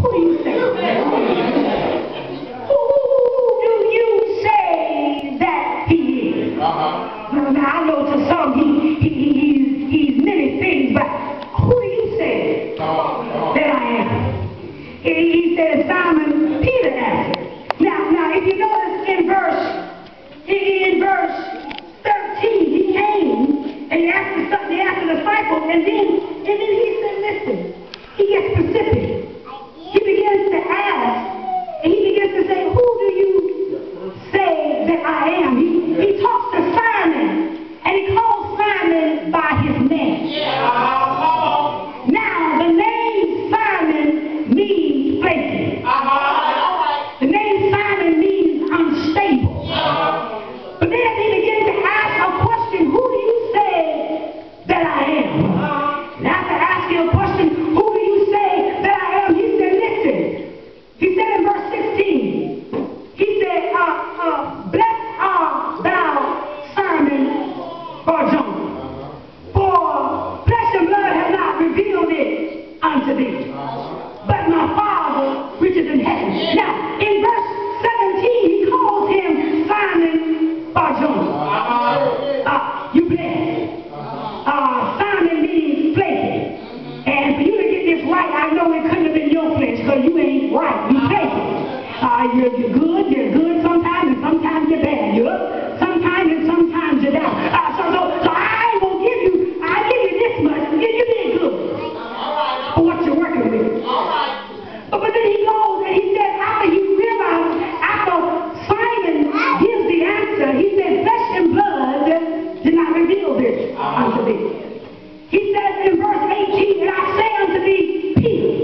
Who do you say? Who do you say that he is? Now, I know to some he's many things, but who do you say that I am? He said, Simon Peter answered. Now, if you notice in verse 13, he came and he asked the disciples, and then he said, listen, he gets specific. He begins to ask, and he begins to say, who do you say that I am? He talks to Simon, and he calls Simon by his name. Now, the name Simon means flaky. The name Simon means unstable. But then he began to ask a question, who do you say that I am? And after asking a question, who do you say that I am? He said, listen. He said in verse 16, he said, blessed art thou, Simon Bar-Jonah, for flesh and blood have not revealed it unto thee, but my Father which is in heaven. Now, in verse 17, he calls him Simon Bar-Jonah. You blessed. Simon means flaky. And for you to get this right, I know it couldn't have been your flesh, because you ain't right. You flaky. You're good sometimes, and sometimes you're bad. You're up sometimes, and sometimes you're down. So I ain't gonna give you this much. You did good for what you're working with. But then he goes and he said, after Simon gives the answer, he said, flesh and blood did not reveal this unto thee. He says in verse 18, and I say unto thee, Peter.